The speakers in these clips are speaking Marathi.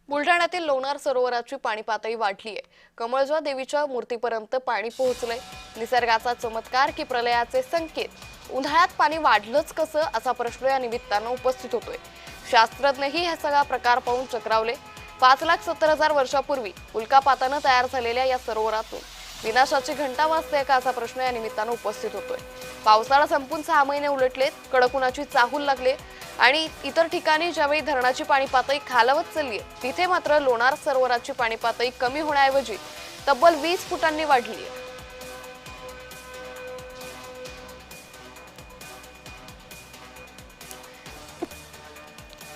बुलढाण्यातील लोणार सरोवराची पाणी पातळी वाढली आहे। कमळज्वा देवीच्या मूर्तीपर्यंत पाणी पोहोचलंय। निसर्गाचा चमत्कार की प्रलयाचे संकेत? उन्हाळ्यात पाणी वाढलंच कसं असा प्रश्न या निमित्तानं उपस्थित होतोय। शास्त्रज्ञही हा सगळा प्रकार पाहून चक्रावले। 5,70,000 वर्षापूर्वी उल्कापातानं तयार झालेल्या या सरोवरातून विनाशाची घंटा वाजते का असा प्रश्न या निमित्तानं उपस्थित होतोय। पावसाळा संपून 6 महिने उलटलेत, कडक उन्हाची चाहूल लागले आणि इतर ठिकाणी ज्यावेळी धरणाची पाणी पातळी खालावत चालली आहे, तिथे मात्र लोणार सरोवराची पाणी पातळी कमी होण्याऐवजी तब्बल 20 फुटांनी वाढली आहे।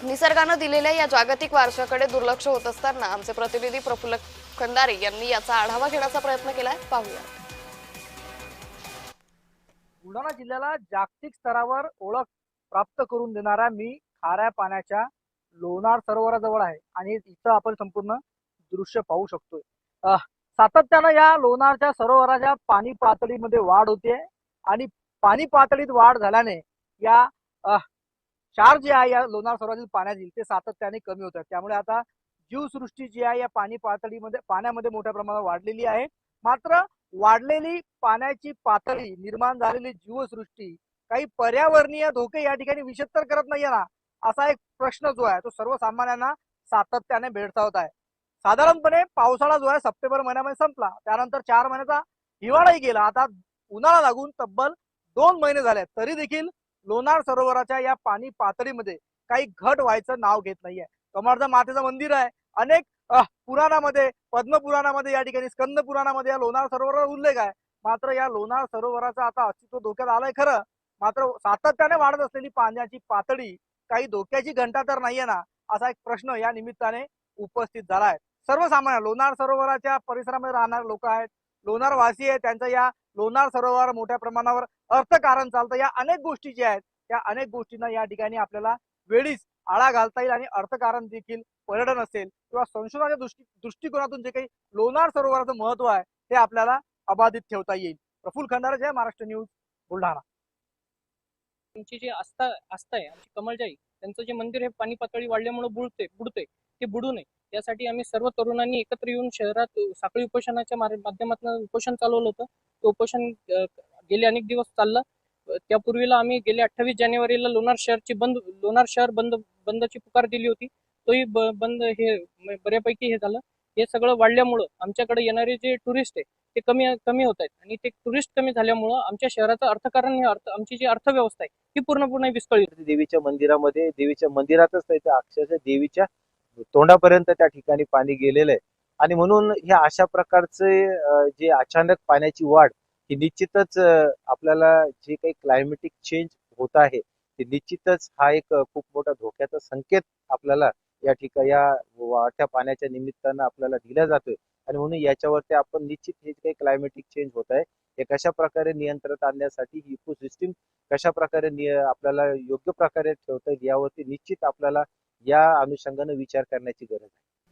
निसर्गानं दिलेल्या या जागतिक वारशाकडे दुर्लक्ष होत असताना आमचे प्रतिनिधी प्रफुल्ल खंदारे यांनी याचा आढावा घेण्याचा प्रयत्न केलाय, पाहूया। बुलढाणा जिल्ह्याला जागतिक स्तरावर ओळख प्राप्त करून देणारा मी खाऱ्या पाण्याच्या लोणार सरोवराजवळ आहे आणि इथं आपण संपूर्ण दृश्य पाहू शकतोय। सातत्यानं या लोणारच्या सरोवराच्या पाणी पातळीमध्ये वाढ होते आणि पाणी पातळीत वाढ झाल्याने या क्षार जे आहे या लोणार सरोवरातील पाण्यातील ते सातत्याने कमी होतात। त्यामुळे आता जीवसृष्टी जी आहे या पाण्यामध्ये मोठ्या प्रमाणात वाढलेली आहे। मात्र वाढलेली पाण्याची पातळी, निर्माण झालेली जीवसृष्टी काही पर्यावरणीय धोके या ठिकाणी विषत्तर करत नाहीये ना, असा एक प्रश्न जो आहे तो सर्वसामान्यांना सातत्याने भेडसावत आहे। साधारणपणे पावसाळा जो आहे सप्टेंबर महिन्यामध्ये संपला, त्यानंतर 4 महिन्याचा हिवाळाही गेला, आता उन्हाळा लागून तब्बल 2 महिने झाले, तरी देखील लोणार सरोवराच्या या पाणी पातळीमध्ये काही घट व्हायचं नाव घेत नाहीये। कमळाचा मातेचं मंदिर आहे, अनेक पुराणामध्ये, पद्मपुराणामध्ये, या ठिकाणी स्कंद पुराणामध्ये या लोणार सरोवराचा उल्लेख आहे। मात्र या लोणार सरोवराचं आता अस्तित्व धोक्यात आलंय खरं, मात्र सातत्याने वाढत असलेली पाण्याची पातळी काही धोक्याची घंटा तर नाहीये ना, असा एक प्रश्न या निमित्ताने उपस्थित झालाय। सर्वसामान्य लोणार सरोवराच्या परिसरामध्ये राहणारे लोक आहेत, लोणार वासी आहेत, त्यांचं या लोणार सरोवर मोठ्या प्रमाणावर अर्थकारण चालतं। या अनेक गोष्टी ज्या आहेत त्या अनेक गोष्टींना या ठिकाणी आपल्याला वेळीच आळा घालता येईल आणि अर्थकारण देखील, पर्यटन असेल किंवा संशोधनाच्या दृष्टिकोनातून जे काही लोणार सरोवराचं महत्व आहे ते आपल्याला अबाधित ठेवता येईल। प्रफुल्ल खंदारे, जय महाराष्ट्र न्यूज, बुलढाणा। आमची जी आस्था आहे, आमची कमळजाई त्यांचं जे मंदिर हे पाणी पातळी वाढल्यामुळे बुडते ते बुडू नये यासाठी आम्ही सर्व तरुणांनी एकत्र येऊन शहरात साखळी उपोषणाच्या माध्यमातून उपोषण चालवलं होतं। ते उपोषण गेले अनेक दिवस चाललं। त्यापूर्वीला आम्ही गेले 28 जानेवारीला लोणार शहर बंदची पुकार दिली होती। तोही बंद हे बऱ्यापैकी हे झालं। हे सगळं वाढल्यामुळं आमच्याकडे येणारे जे टुरिस्ट आहे ते कमी होत आहेत आणि ते टुरिस्ट कमी झाल्यामुळं आमच्या शहराचं अर्थकारण हे आमची जी अर्थव्यवस्था आहे ही पूर्णपणे विस्कळीत। देवीच्या मंदिरामध्ये, देवीच्या मंदिरातच त्या अक्षरशः देवीच्या तोंडापर्यंत त्या ठिकाणी पाणी गेलेलं आहे आणि म्हणून ह्या अशा प्रकारचे जे अचानक पाण्याची वाढ ही निश्चितच आपल्याला जे काही क्लायमेटिक चेंज होत आहे ते निश्चितच हा एक खूप मोठा धोक्याचा संकेत आपल्याला या ठिकाणी या वाढत्या पाण्याच्या निमित्तानं आपल्याला दिला जातोय आणि म्हणून याच्यावरती आपण निश्चित हे जे काही क्लायमेटिक चेंज होत आहे हे कशा प्रकारे नियंत्रणात आणण्यासाठी इकोसिस्टीम कशा प्रकारे आपल्याला योग्य प्रकारे ठेवता येईल यावरती निश्चित आपल्याला या अनुषंगाने विचार करण्याची गरज आहे।